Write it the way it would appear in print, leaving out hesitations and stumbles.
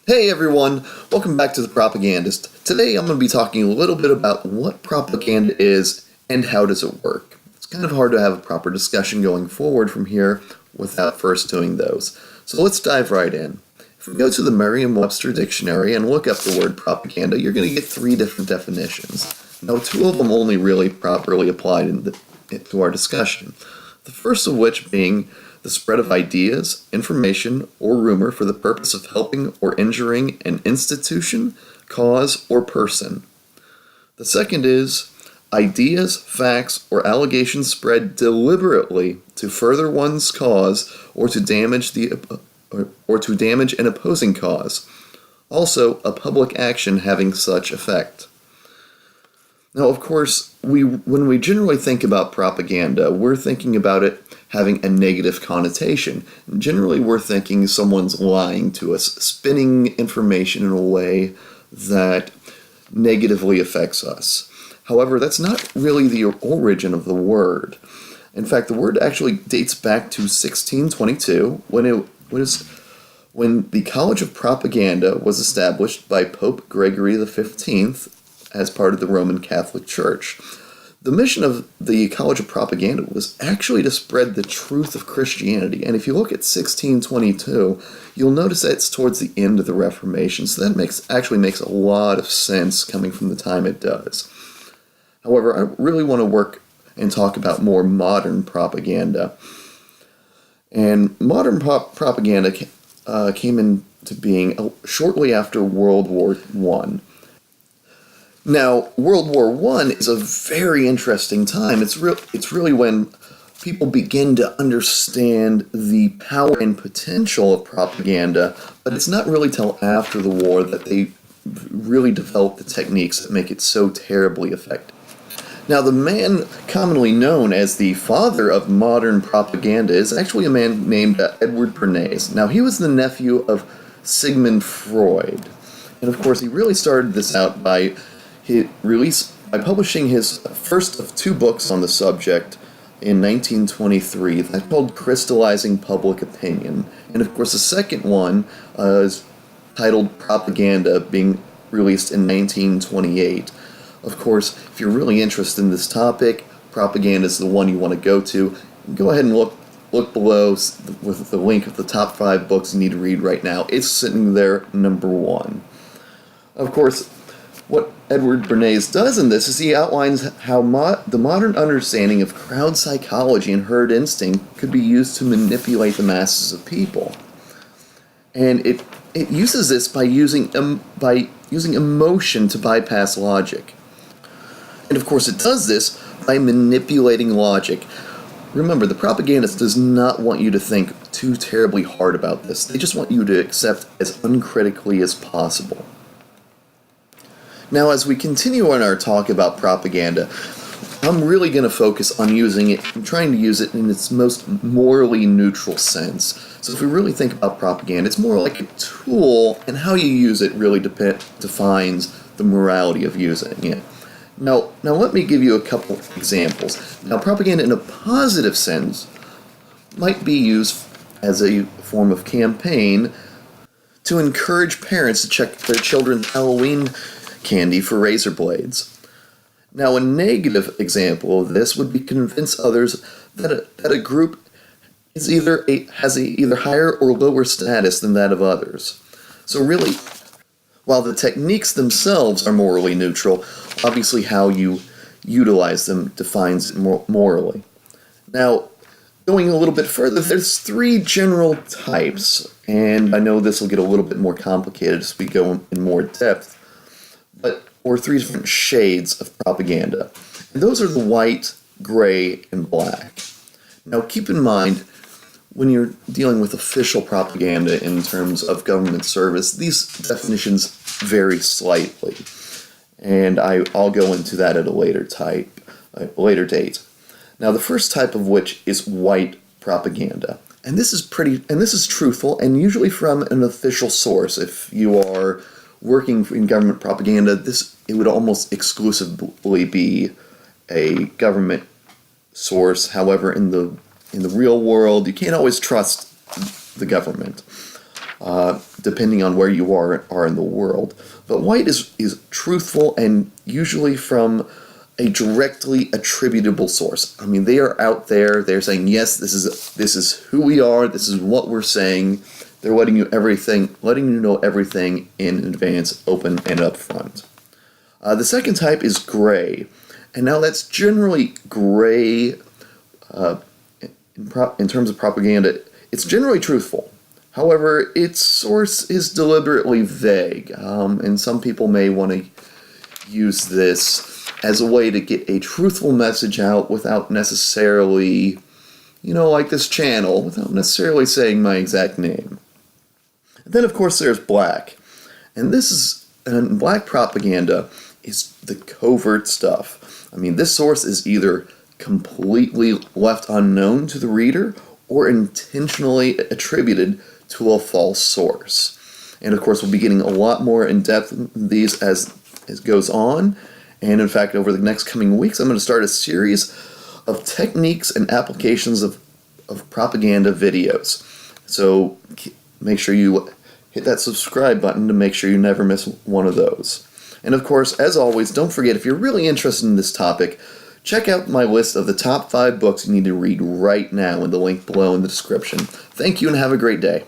Hey everyone, welcome back to The Propagandist. Today I'm going to be talking a little bit about what propaganda is and how does it work. It's kind of hard to have a proper discussion going forward from here without first doing those. So let's dive right in. If we go to the Merriam-Webster dictionary and look up the word propaganda, you're going to get three different definitions. Now, two of them only really properly applied to our discussion. The first of which being the spread of ideas, information, or rumor for the purpose of helping or injuring an institution, cause, or person. The second is ideas, facts, or allegations spread deliberately to further one's cause or to damage an opposing cause. Also, a public action having such effect. Now, of course, when we generally think about propaganda, we're thinking about it having a negative connotation. Generally, we're thinking someone's lying to us, spinning information in a way that negatively affects us. However, that's not really the origin of the word. In fact, the word actually dates back to 1622, when the College of Propaganda was established by Pope Gregory XV as part of the Roman Catholic Church. The mission of the College of Propaganda was actually to spread the truth of Christianity. And if you look at 1622, you'll notice that it's towards the end of the Reformation. So that actually makes a lot of sense coming from the time it does. However, I really want to work and talk about more modern propaganda. And modern propaganda came into being shortly after World War I. Now, World War I is a very interesting time. It's really when people begin to understand the power and potential of propaganda, but it's not really till after the war that they really develop the techniques that make it so terribly effective. Now, the man commonly known as the father of modern propaganda is actually a man named Edward Bernays. Now, he was the nephew of Sigmund Freud. And of course, he really started this out by publishing his first of two books on the subject in 1923, that's called Crystallizing Public Opinion. And of course, the second one is titled Propaganda, being released in 1928. Of course, if you're really interested in this topic, propaganda is the one you want to go to. Go ahead and look below with the link of the top 5 books you need to read right now. It's sitting there number 1. Of course, what Edward Bernays does in this is he outlines how the modern understanding of crowd psychology and herd instinct could be used to manipulate the masses of people. And it uses this by using emotion to bypass logic. And of course it does this by manipulating logic. Remember, the propagandist does not want you to think too terribly hard about this. They just want you to accept as uncritically as possible. Now, as we continue on our talk about propaganda, I'm really going to focus on using it and trying to use it in its most morally neutral sense. So if we really think about propaganda, it's more like a tool, and how you use it really defines the morality of using it. Now let me give you a couple examples. Now, propaganda in a positive sense might be used as a form of campaign to encourage parents to check their children's Halloween candy for razor blades. Now, a negative example of this would be convince others that a group is has either higher or lower status than that of others. So really, while the techniques themselves are morally neutral, obviously how you utilize them defines it morally. Now, going a little bit further, there's 3 general types, and I know this will get a little bit more complicated as we go in more depth, or 3 different shades of propaganda. And those are the white, gray, and black. Now keep in mind, when you're dealing with official propaganda in terms of government service, these definitions vary slightly. And I'll go into that at a later date. Now, the first type of which is white propaganda. And this is truthful and usually from an official source. If you are working in government propaganda, it would almost exclusively be a government source. However, in the real world, you can't always trust the government. depending on where you are in the world. But white is truthful and usually from a directly attributable source. I mean, they are out there. They're saying, yes, this is who we are. This is what we're saying. They're letting you know everything in advance, open and upfront. The second type is gray, and now that's generally gray in terms of propaganda. It's generally truthful. However, its source is deliberately vague, and some people may want to use this as a way to get a truthful message out without necessarily, like this channel, without necessarily saying my exact name. And then, of course, there's black. And black propaganda is the covert stuff. I mean, this source is either completely left unknown to the reader or intentionally attributed to a false source. And, of course, we'll be getting a lot more in-depth in these as it goes on. And in fact, over the next coming weeks, I'm going to start a series of techniques and applications of propaganda videos. So make sure you hit that subscribe button to make sure you never miss one of those. And of course, as always, don't forget, if you're really interested in this topic, check out my list of the top 5 books you need to read right now in the link below in the description. Thank you and have a great day.